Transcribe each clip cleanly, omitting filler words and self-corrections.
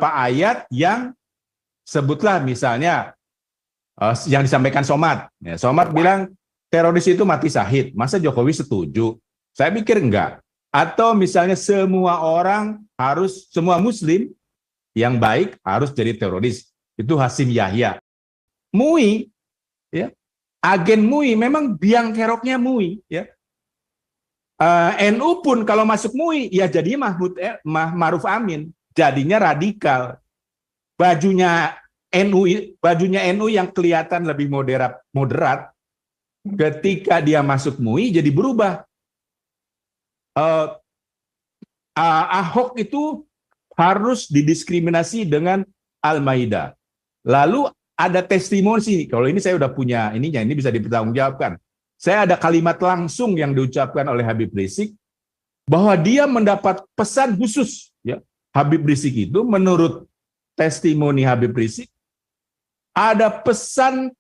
ayat yang sebutlah misalnya yang disampaikan Somad. Ya, Somad bilang teroris itu mati syahid. Masa Jokowi setuju? Saya pikir enggak. Atau misalnya semua Muslim yang baik harus jadi teroris. Itu Hasim Yahya. MUI, ya, agen MUI memang biang keroknya MUI. Ya. NU pun kalau masuk MUI, ya jadi Ma'ruf Amin. Jadinya radikal. Bajunya NU yang kelihatan lebih moderat, ketika dia masuk MUI jadi berubah. Ahok itu harus didiskriminasi dengan Al-Maidah. Lalu ada testimoni, kalau ini saya udah punya ininya, ini bisa dipertanggungjawabkan. Saya ada kalimat langsung yang diucapkan oleh Habib Rizik bahwa dia mendapat pesan khusus. Ya, Habib Rizik itu menurut testimoni Habib Rizik ada pesan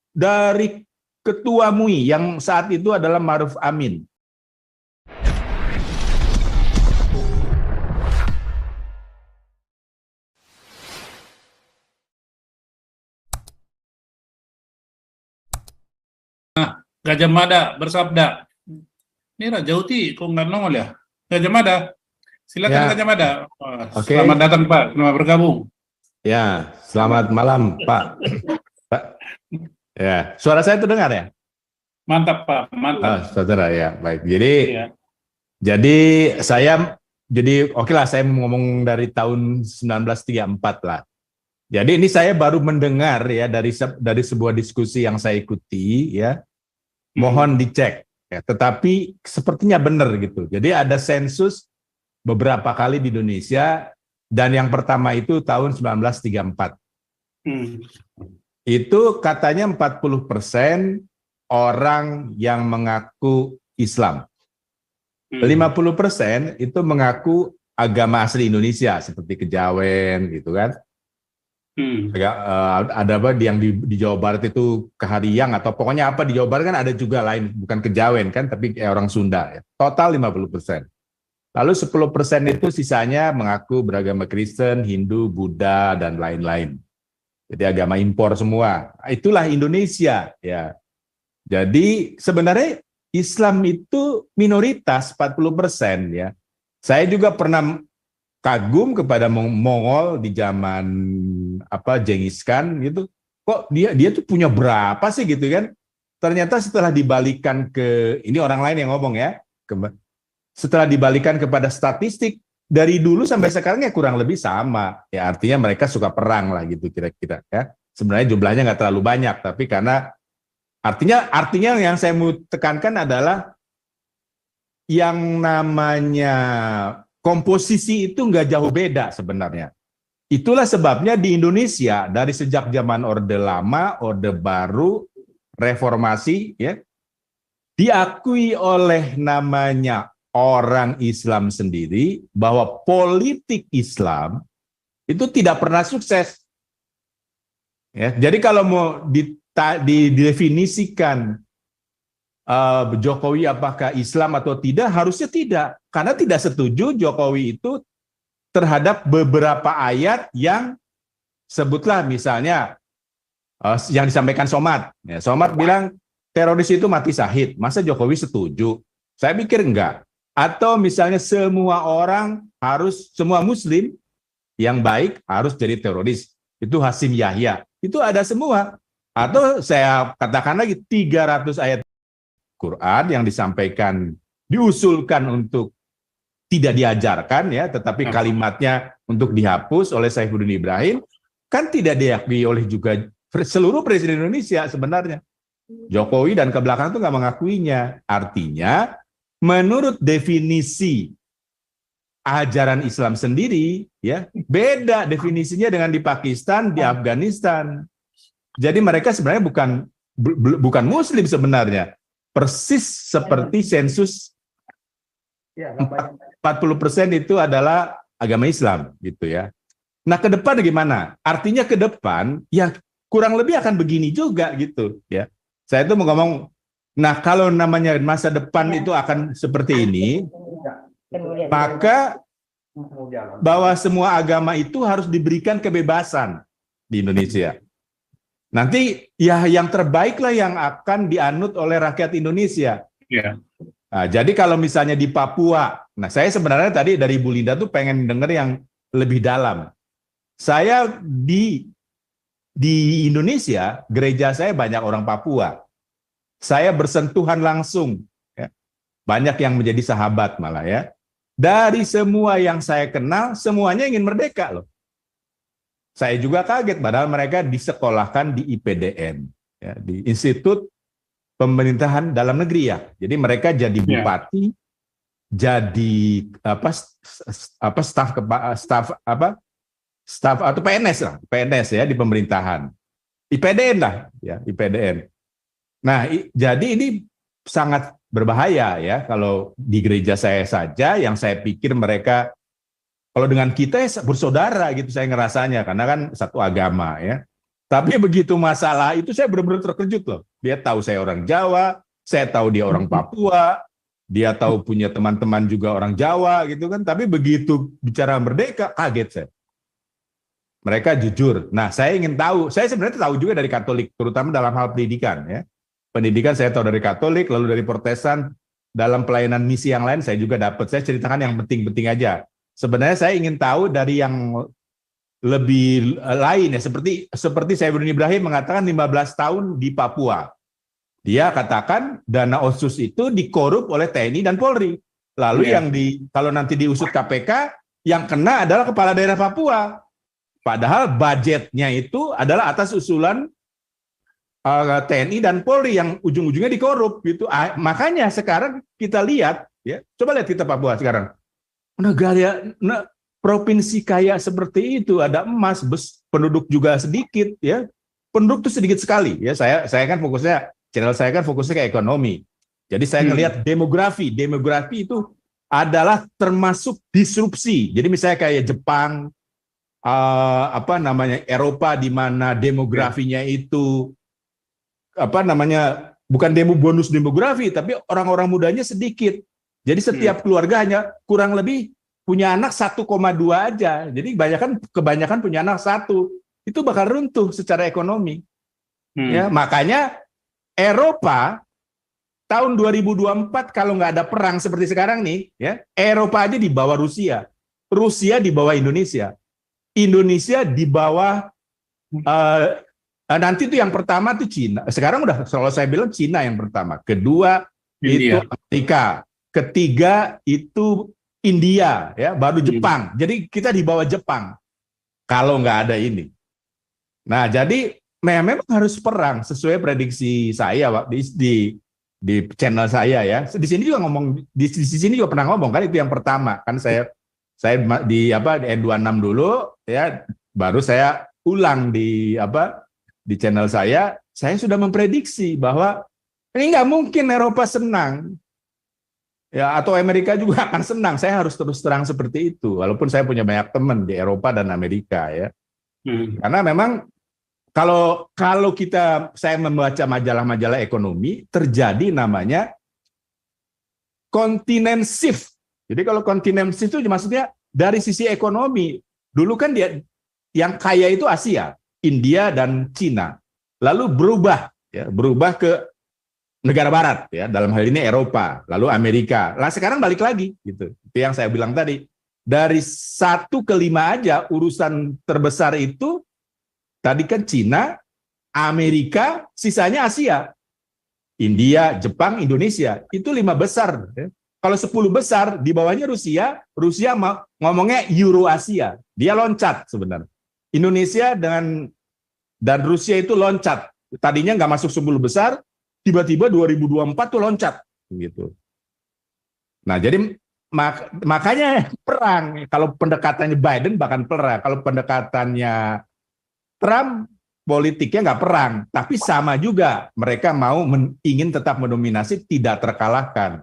dari ketua MUI yang saat itu adalah Ma'ruf Amin. Gajah Mada bersabda, ini Raja Uti kok nggak nongol ya? Gajah Mada, silakan Ya. Gajah Mada. Oke. Selamat datang Pak, selamat bergabung. Ya, selamat malam Pak. Pak. Ya, suara saya terdengar ya? Mantap Pak, mantap. Saudara ya, baik. Ya. Jadi oke lah, saya ngomong dari tahun 1934 lah. Jadi ini saya baru mendengar ya dari sebuah diskusi yang saya ikuti ya. Mohon dicek ya, tetapi sepertinya benar gitu. Jadi ada sensus beberapa kali di Indonesia dan yang pertama itu tahun 1934. Itu katanya 40% orang yang mengaku Islam. 50% itu mengaku agama asli Indonesia seperti Kejawen gitu kan. Ada apa yang di Jawa Barat itu Kehariang atau pokoknya apa di Jawa Barat kan ada juga lain, bukan Kejawen kan, tapi orang Sunda ya. Total 50%. Lalu 10% itu sisanya mengaku beragama Kristen, Hindu, Buddha dan lain-lain. Jadi agama impor semua. Itulah Indonesia ya. Jadi sebenarnya Islam itu minoritas 40% ya. Saya juga pernah kagum kepada Mongol di zaman Genghis Khan gitu. Kok dia tuh punya berapa sih gitu kan? Ternyata setelah dibalikan ke ini orang lain yang ngomong ya. Setelah dibalikan kepada statistik dari dulu sampai sekarang ya kurang lebih sama. Ya artinya mereka suka perang lah gitu kira-kira ya. Sebenarnya jumlahnya nggak terlalu banyak, tapi karena artinya yang saya mau tekankan adalah yang namanya komposisi itu nggak jauh beda sebenarnya. Itulah sebabnya di Indonesia dari sejak zaman Orde Lama, Orde Baru, Reformasi, ya, diakui oleh namanya orang Islam sendiri bahwa politik Islam itu tidak pernah sukses. Ya, jadi kalau mau didefinisikan Jokowi apakah Islam atau tidak, harusnya tidak. Karena tidak setuju Jokowi itu terhadap beberapa ayat yang sebutlah misalnya yang disampaikan Somad. Ya, Somad bilang teroris itu mati syahid. Masa Jokowi setuju? Saya pikir enggak. Atau misalnya semua Muslim yang baik harus jadi teroris. Itu Hasim Yahya. Itu ada semua. Atau saya katakan lagi 300 ayat Quran yang diusulkan untuk tidak diajarkan ya, tetapi kalimatnya untuk dihapus oleh Saifuddin Ibrahim kan tidak diakui oleh juga seluruh presiden Indonesia sebenarnya. Jokowi dan ke belakang itu nggak mengakuinya. Artinya menurut definisi ajaran Islam sendiri ya beda definisinya dengan di Pakistan, di Afghanistan. Jadi mereka sebenarnya bukan Muslim sebenarnya. Persis seperti sensus 40% itu adalah agama Islam gitu ya. Nah, ke depan gimana? Artinya ke depan ya kurang lebih akan begini juga gitu ya. Saya itu mau ngomong, nah kalau namanya masa depan itu akan seperti ini, maka bahwa semua agama itu harus diberikan kebebasan di Indonesia. Nanti ya yang terbaiklah yang akan dianut oleh rakyat Indonesia. Ya. Nah, jadi kalau misalnya di Papua, nah saya sebenarnya tadi dari Bu Linda tuh pengen denger yang lebih dalam. Saya di Indonesia, gereja saya banyak orang Papua. Saya bersentuhan langsung, ya. Banyak yang menjadi sahabat malah ya. Dari semua yang saya kenal, semuanya ingin merdeka loh. Saya juga kaget, padahal mereka disekolahkan di IPDN, ya, di Institut Pemerintahan Dalam Negeri ya. Jadi mereka jadi bupati, jadi staf atau PNS lah, PNS ya di pemerintahan. IPDN lah, ya IPDN. Nah, jadi ini sangat berbahaya ya kalau di gereja saya saja yang saya pikir mereka kalau dengan kita ya bersaudara gitu saya ngerasanya karena kan satu agama ya. Tapi begitu masalah itu saya benar-benar terkejut loh. Dia tahu saya orang Jawa, saya tahu dia orang Papua, dia tahu punya teman-teman juga orang Jawa gitu kan. Tapi begitu bicara merdeka kaget saya. Mereka jujur. Nah, saya ingin tahu, saya sebenarnya tahu juga dari Katolik terutama dalam hal pendidikan ya. Pendidikan saya tahu dari Katolik, lalu dari Protestan, dalam pelayanan misi yang lain saya juga dapat. Saya ceritakan yang penting-penting aja. Sebenarnya saya ingin tahu dari yang lebih lain ya, seperti Saifudin Ibrahim mengatakan 15 tahun di Papua. Dia katakan dana OSUS itu dikorup oleh TNI dan Polri. Lalu yang kalau nanti diusut KPK, yang kena adalah kepala daerah Papua. Padahal budgetnya itu adalah atas usulan TNI dan Polri yang ujung-ujungnya dikorup gitu. Makanya sekarang kita lihat ya, coba lihat kita Papua sekarang. Negara provinsi kaya seperti itu ada emas, penduduk juga sedikit ya. Penduduk itu sedikit sekali ya. Saya kan fokusnya channel saya kan fokusnya ke ekonomi. Jadi saya ngelihat demografi itu adalah termasuk disrupsi. Jadi misalnya kayak Jepang Eropa di mana demografinya itu bukan bonus demografi, tapi orang-orang mudanya sedikit. Jadi setiap keluarga hanya kurang lebih punya anak 1,2 aja. Jadi kebanyakan punya anak 1. Itu bakal runtuh secara ekonomi. Ya, makanya Eropa tahun 2024 kalau nggak ada perang seperti sekarang nih, ya, Eropa aja di bawah Rusia. Rusia di bawah Indonesia. Indonesia di bawah nanti itu yang pertama itu Cina. Sekarang udah kalau saya bilang Cina yang pertama, kedua India. Itu Amerika, ketiga itu India, ya, baru Jepang. Jadi kita di bawah Jepang kalau nggak ada ini. Nah, jadi memang harus perang sesuai prediksi saya di channel saya ya. Di sini juga ngomong di sini juga pernah ngomong kan itu yang pertama kan saya di N26 dulu ya, baru saya ulang di channel saya sudah memprediksi bahwa ini nggak mungkin Eropa senang, ya, atau Amerika juga akan senang. Saya harus terus terang seperti itu, walaupun saya punya banyak teman di Eropa dan Amerika ya. Karena memang kalau saya membaca majalah-majalah ekonomi, terjadi namanya continent shift. Jadi kalau continent shift itu maksudnya dari sisi ekonomi. Dulu kan dia yang kaya itu Asia, India dan Cina. Lalu berubah ke negara barat ya, dalam hal ini Eropa, lalu Amerika. Lah sekarang balik lagi gitu. Itu yang saya bilang tadi. Dari 1 ke 5 aja urusan terbesar itu tadi kan Cina, Amerika, sisanya Asia. India, Jepang, Indonesia. Itu 5 besar ya. Kalau 10 besar di bawahnya Rusia ngomongnya Eurasia. Dia loncat sebenarnya. Indonesia dan Rusia itu loncat. Tadinya nggak masuk 10 besar, tiba-tiba 2024 tuh loncat gitu. Nah, jadi makanya perang. Kalau pendekatannya Biden bahkan perang. Kalau pendekatannya Trump politiknya nggak perang, tapi sama juga mereka ingin tetap mendominasi, tidak terkalahkan.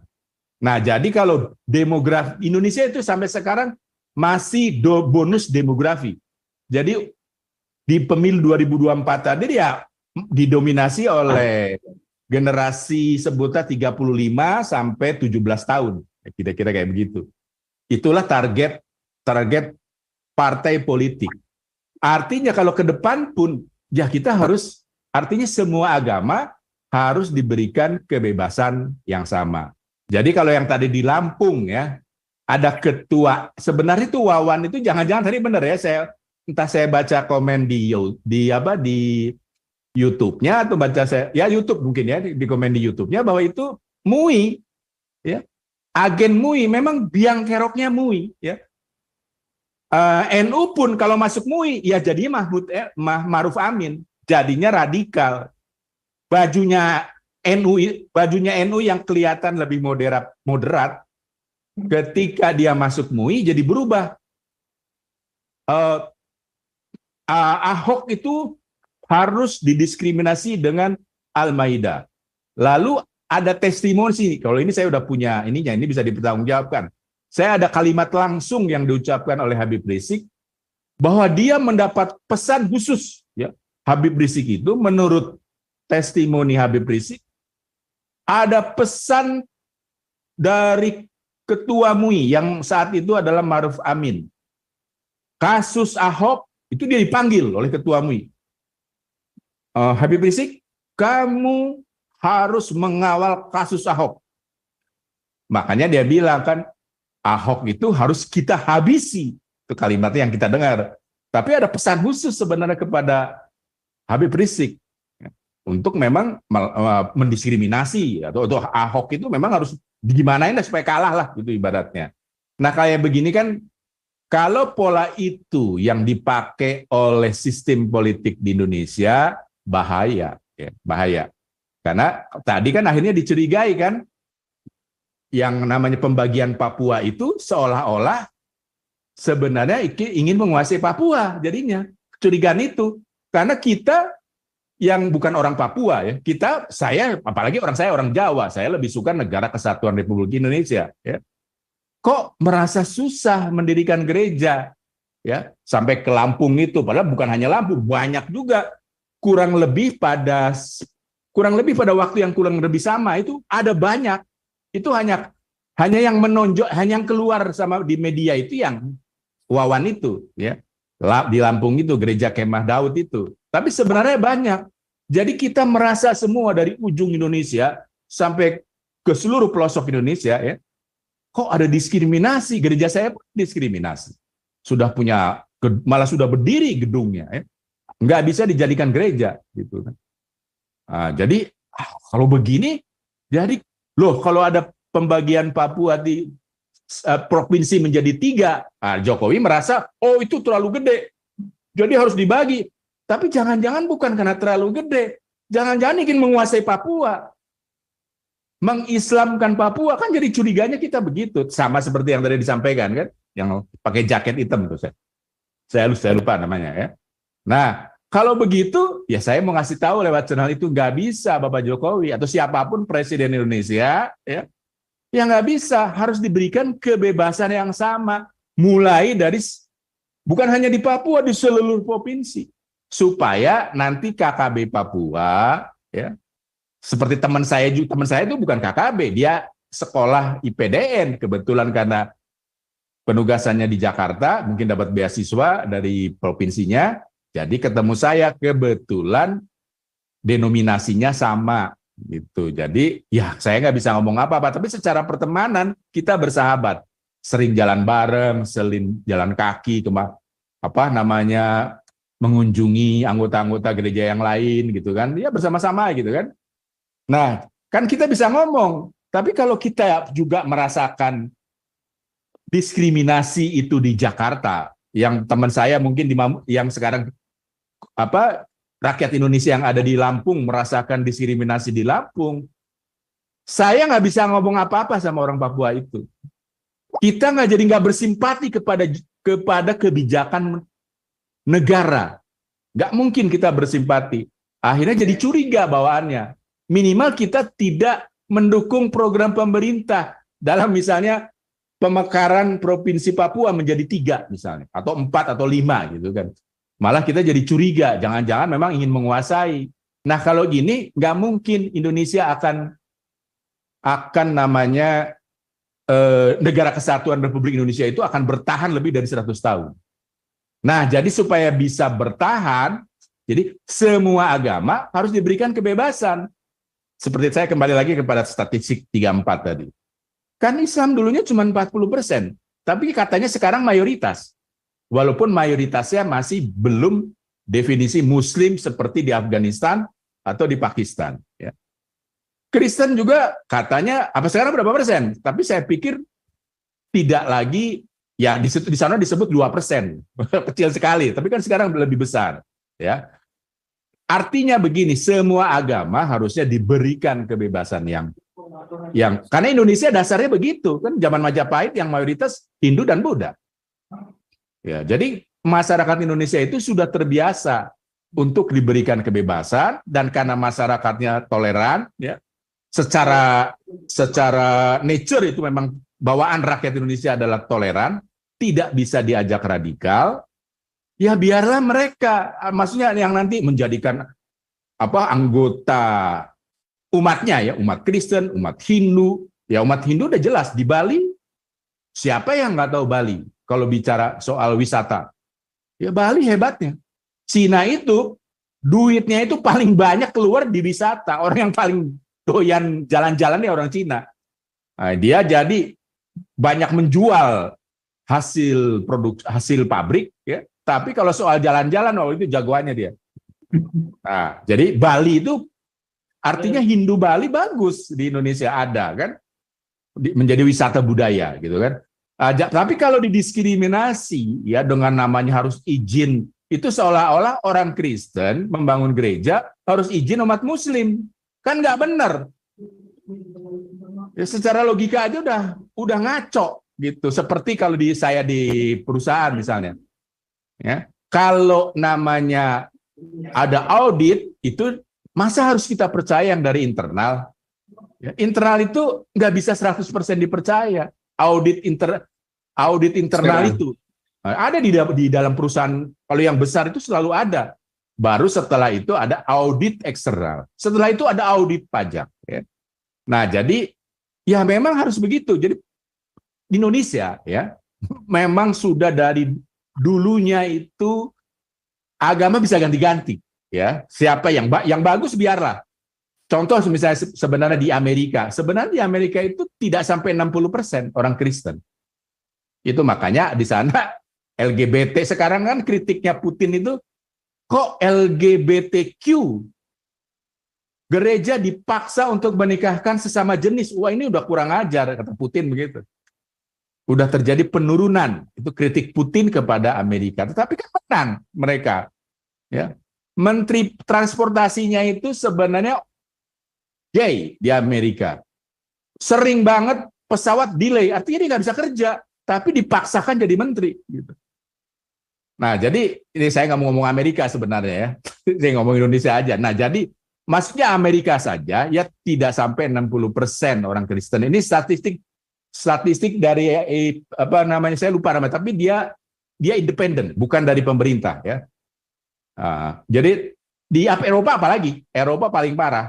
Nah, jadi kalau demografi Indonesia itu sampai sekarang masih bonus demografi. Jadi di pemilu 2024 tadi ya didominasi oleh generasi sebutnya 35 sampai 17 tahun. Kira-kira kayak begitu. Itulah target target partai politik. Artinya kalau ke depan pun ya kita harus, artinya semua agama harus diberikan kebebasan yang sama. Jadi kalau yang tadi di Lampung ya, ada ketua, sebenarnya itu Wawan itu jangan-jangan tadi benar ya, saya baca komen di YouTube-nya atau baca ya YouTube mungkin ya, di komen di YouTube-nya bahwa itu MUI ya. Agen MUI, memang biang keroknya MUI ya. NU pun kalau masuk MUI ya jadinya Ma'ruf Amin, jadinya radikal. Bajunya NU yang kelihatan lebih moderat, ketika dia masuk MUI jadi berubah. Ahok itu harus didiskriminasi dengan Al-Maidah. Lalu ada testimoni, kalau ini saya udah punya ininya, ini bisa dipertanggungjawabkan. Saya ada kalimat langsung yang diucapkan oleh Habib Rizik bahwa dia mendapat pesan khusus ya. Habib Rizik itu menurut testimoni Habib Rizik ada pesan dari ketua MUI yang saat itu adalah Ma'ruf Amin. Kasus Ahok itu dia dipanggil oleh ketua MUI. Habib Rizik, kamu harus mengawal kasus Ahok. Makanya dia bilang kan, Ahok itu harus kita habisi. Itu kalimatnya yang kita dengar. Tapi ada pesan khusus sebenarnya kepada Habib Rizik untuk memang mendiskriminasi atau Ahok itu memang harus digimanain supaya kalah lah gitu ibaratnya. Nah kayak begini kan, kalau pola itu yang dipakai oleh sistem politik di Indonesia bahaya, ya, bahaya. Karena tadi kan akhirnya dicurigai kan, yang namanya pembagian Papua itu seolah-olah sebenarnya ingin menguasai Papua jadinya, kecurigaan itu. Karena kita yang bukan orang Papua ya, saya apalagi orang Jawa, saya lebih suka Negara Kesatuan Republik Indonesia ya. Kok merasa susah mendirikan gereja ya, sampai ke Lampung itu, padahal bukan hanya Lampung, banyak juga kurang lebih pada waktu yang kurang lebih sama itu ada banyak. Itu hanya yang menonjol, hanya yang keluar sama di media itu yang Wawan itu ya. Di Lampung itu gereja Kemah Daud itu. Tapi sebenarnya banyak. Jadi kita merasa semua dari ujung Indonesia sampai ke seluruh pelosok Indonesia ya. Kok ada diskriminasi? Gereja saya diskriminasi. Malah sudah berdiri gedungnya ya. Nggak bisa dijadikan gereja gitu kan. Jadi kalau begini, jadi kalau ada pembagian Papua di provinsi menjadi 3, Jokowi merasa itu terlalu gede, jadi harus dibagi. Tapi jangan-jangan bukan karena terlalu gede, jangan-jangan ingin menguasai Papua, mengislamkan Papua, kan jadi curiganya kita begitu. Sama seperti yang tadi disampaikan kan, yang pakai jaket hitam tuh saya lupa namanya ya. Nah kalau begitu, ya saya mau ngasih tahu lewat channel itu nggak bisa Bapak Jokowi atau siapapun Presiden Indonesia, ya nggak bisa, harus diberikan kebebasan yang sama, mulai dari bukan hanya di Papua, di seluruh provinsi, supaya nanti KKB Papua, ya seperti teman saya itu bukan KKB, dia sekolah IPDN, kebetulan karena penugasannya di Jakarta, mungkin dapat beasiswa dari provinsinya. Jadi ketemu saya, kebetulan denominasinya sama gitu. Jadi ya saya nggak bisa ngomong apa-apa, tapi secara pertemanan kita bersahabat, sering jalan bareng, sering jalan kaki, mengunjungi anggota-anggota gereja yang lain gitu kan, ya bersama-sama gitu kan. Nah kan kita bisa ngomong, tapi kalau kita juga merasakan diskriminasi itu di Jakarta, yang teman saya mungkin yang sekarang rakyat Indonesia yang ada di Lampung merasakan diskriminasi di Lampung, saya nggak bisa ngomong apa-apa sama orang Papua itu. Kita nggak bersimpati kepada kebijakan negara, nggak mungkin kita bersimpati. Akhirnya jadi curiga bawaannya. Minimal kita tidak mendukung program pemerintah dalam misalnya pemekaran provinsi Papua menjadi 3 misalnya, atau 4 atau 5 gitu kan. Malah kita jadi curiga, jangan-jangan memang ingin menguasai. Nah kalau gini nggak mungkin Indonesia akan negara kesatuan Republik Indonesia itu akan bertahan lebih dari 100 tahun. Nah, jadi supaya bisa bertahan, jadi semua agama harus diberikan kebebasan. Seperti saya kembali lagi kepada statistik 34 tadi. Kan Islam dulunya cuma 40%, tapi katanya sekarang mayoritas. Walaupun mayoritasnya masih belum definisi Muslim seperti di Afghanistan atau di Pakistan. Ya. Kristen juga katanya, apa sekarang berapa persen? Tapi saya pikir tidak lagi, ya di sana disebut 2%, kecil sekali, tapi kan sekarang lebih besar. Ya. Artinya begini, semua agama harusnya diberikan kebebasan yang karena Indonesia dasarnya begitu, kan zaman Majapahit yang mayoritas Hindu dan Buddha. Ya, jadi masyarakat Indonesia itu sudah terbiasa untuk diberikan kebebasan, dan karena masyarakatnya toleran, ya, secara nature itu memang bawaan rakyat Indonesia adalah toleran, tidak bisa diajak radikal, ya biarlah mereka, maksudnya yang nanti menjadikan anggota umatnya, ya umat Kristen, umat Hindu, ya umat Hindu udah jelas di Bali, siapa yang nggak tahu Bali kalau bicara soal wisata, ya Bali hebatnya. Cina itu duitnya itu paling banyak keluar di wisata, orang yang paling doyan jalan-jalan ya orang Cina. Nah, dia jadi banyak menjual hasil pabrik, ya. Tapi kalau soal jalan-jalan, itu jagoannya dia. Nah, jadi Bali itu artinya Hindu Bali bagus di Indonesia ada kan, menjadi wisata budaya gitu kan. Tapi kalau didiskriminasi ya dengan namanya harus izin, itu seolah-olah orang Kristen membangun gereja harus izin umat Muslim, kan nggak benar. Ya, secara logika aja udah ngaco gitu. Seperti kalau saya di perusahaan misalnya, ya kalau namanya ada audit itu masa harus kita percaya yang dari internal? Ya, internal itu nggak bisa 100% dipercaya. Audit internal itu ada di dalam perusahaan, kalau yang besar itu selalu ada. Baru setelah itu ada audit eksternal. Setelah itu ada audit pajak. Ya. Nah, jadi ya memang harus begitu. Jadi di Indonesia ya memang sudah dari dulunya itu agama bisa ganti-ganti. Ya, siapa yang bagus biarlah. Contoh misalnya sebenarnya di Amerika itu tidak sampai 60% orang Kristen. Itu makanya di sana LGBT sekarang kan kritiknya Putin itu, kok LGBTQ gereja dipaksa untuk menikahkan sesama jenis. Wah, ini udah kurang ajar, kata Putin begitu. Udah terjadi penurunan, itu kritik Putin kepada Amerika. Tetapi kan menang mereka. Ya. Menteri transportasinya itu sebenarnya gay di Amerika. Sering banget pesawat delay, artinya dia nggak bisa kerja, tapi dipaksakan jadi menteri. Gitu. Nah, jadi ini saya nggak mau ngomong Amerika sebenarnya ya, saya ngomong Indonesia aja. Nah, jadi maksudnya Amerika saja ya tidak sampai 60% orang Kristen. Ini statistik dari saya lupa namanya, tapi dia independen, bukan dari pemerintah ya. Jadi di Eropa apalagi, Eropa paling parah.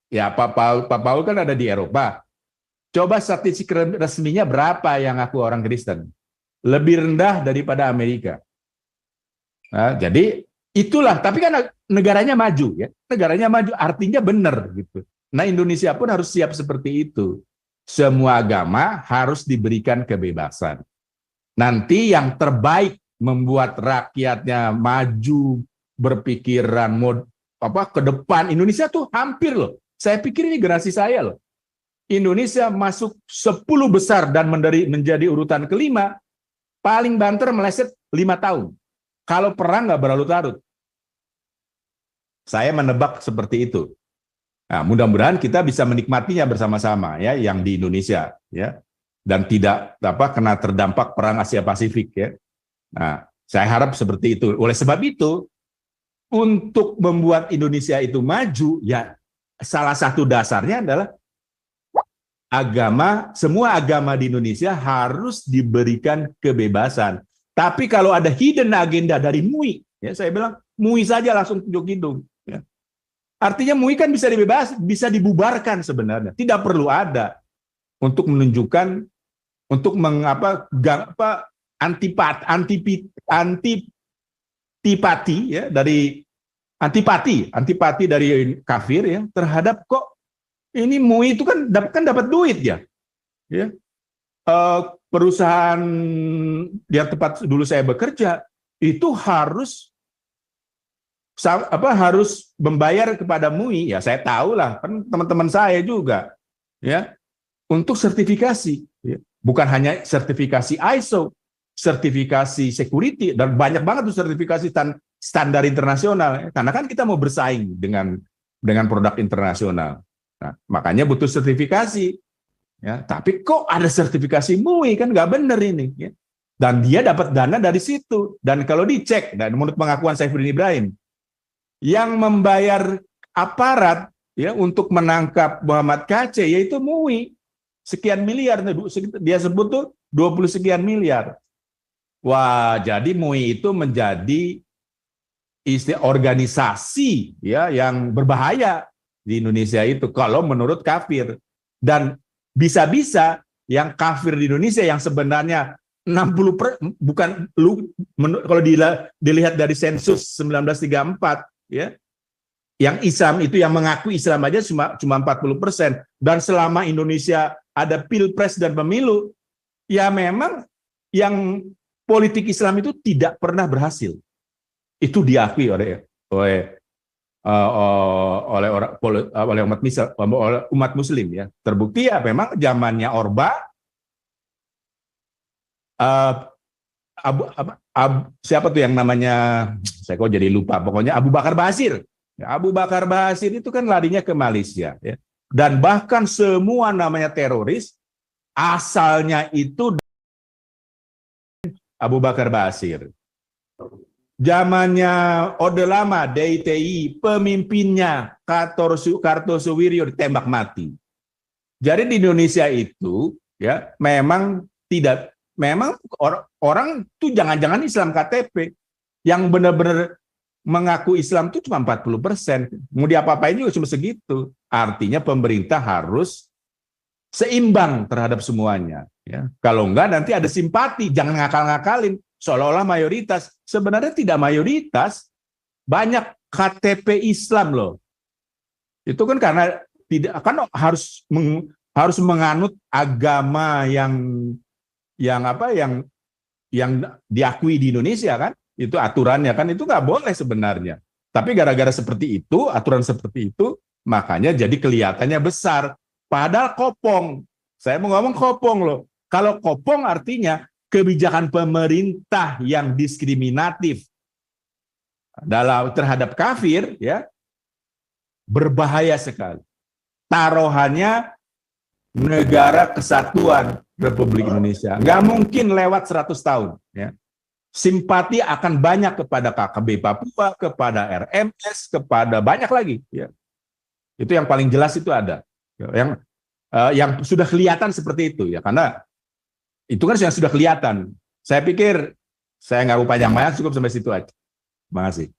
Ya, Pak Paul kan ada di Eropa. Coba statistik resminya berapa yang ngaku orang Kristen? Lebih rendah daripada Amerika. Nah, jadi itulah, tapi kan negaranya maju ya. Negaranya maju artinya benar gitu. Nah, Indonesia pun harus siap seperti itu. Semua agama harus diberikan kebebasan. Nanti yang terbaik membuat rakyatnya maju, berpikiran ke depan. Indonesia tuh hampir loh. Saya pikir ini generasi saya loh. Indonesia masuk 10 besar dan menjadi urutan kelima, paling banter meleset 5 tahun. Kalau perang nggak berlarut-larut. Saya menebak seperti itu. Nah, mudah-mudahan kita bisa menikmatinya bersama-sama ya, yang di Indonesia ya, dan tidak kena terdampak perang Asia Pasifik ya. Nah, saya harap seperti itu. Oleh sebab itu, untuk membuat Indonesia itu maju ya, salah satu dasarnya adalah semua agama di Indonesia harus diberikan kebebasan. Tapi kalau ada hidden agenda dari MUI, ya saya bilang MUI saja langsung tunjuk hidung. Ya. Artinya MUI kan bisa dibubarkan sebenarnya. Tidak perlu ada untuk menunjukkan untuk antipati ya dari antipati dari kafir ya terhadap kok ini MUI itu kan dapat duit ya. Perusahaan yang tempat dulu saya bekerja itu harus membayar kepada MUI ya, saya tahu lah kan teman-teman saya juga ya untuk sertifikasi ya. Bukan hanya sertifikasi ISO, sertifikasi security, dan banyak banget tuh sertifikasi standar internasional ya. Karena kan kita mau bersaing dengan produk internasional. Nah, makanya butuh sertifikasi. Ya, tapi kok ada sertifikasi MUI, kan nggak benar ini. Ya. Dan dia dapat dana dari situ. Dan kalau dicek, dan menurut pengakuan Saifuddin Ibrahim, yang membayar aparat ya untuk menangkap Muhammad KC yaitu MUI. Sekian miliar, dia sebut tuh 20 sekian miliar. Wah, jadi MUI itu menjadi organisasi ya yang berbahaya di Indonesia itu kalau menurut kafir. Dan bisa-bisa yang kafir di Indonesia yang sebenarnya 60% kalau dilihat dari sensus 1934 ya, yang Islam itu yang mengaku Islam aja cuma 40%, dan selama Indonesia ada pilpres dan pemilu ya memang yang politik Islam itu tidak pernah berhasil. Itu diakui oleh umat Muslim ya. Terbukti ya memang zamannya Orba, siapa tuh yang namanya, saya kok jadi lupa, pokoknya Abu Bakar Basir. Ya, Abu Bakar Basir itu kan larinya ke Malaysia ya. Dan bahkan semua namanya teroris asalnya itu Abu Bakar Basir. Zamannya Orde Lama, DITI, pemimpinnya Kartosuwiryo ditembak mati. Jadi di Indonesia itu ya memang orang tuh jangan-jangan Islam KTP yang benar-benar mengaku Islam itu cuma 40%. Mau diapa-apain juga cuma segitu. Artinya pemerintah harus seimbang terhadap semuanya. Ya. Kalau enggak nanti ada simpati, jangan ngakal-ngakalin. Seolah-olah mayoritas, sebenarnya tidak mayoritas, banyak KTP Islam loh. Itu kan karena tidak kan harus menganut agama yang diakui di Indonesia kan, itu aturannya kan, itu nggak boleh sebenarnya. Tapi gara-gara seperti itu, aturan seperti itu, makanya jadi kelihatannya besar. Padahal kopong. Saya mau ngomong kopong loh. Kalau kopong artinya kebijakan pemerintah yang diskriminatif terhadap kafir ya berbahaya sekali. Taruhannya negara kesatuan Republik Indonesia. Nggak mungkin lewat 100 tahun. Ya. Simpati akan banyak kepada KKB Papua, kepada RMS, kepada banyak lagi. Ya. Itu yang paling jelas itu ada. Yang sudah kelihatan seperti itu. Ya, karena itu kan yang sudah kelihatan. Saya pikir saya nggak mau panjang-panjang, cukup sampai situ aja. Terima kasih.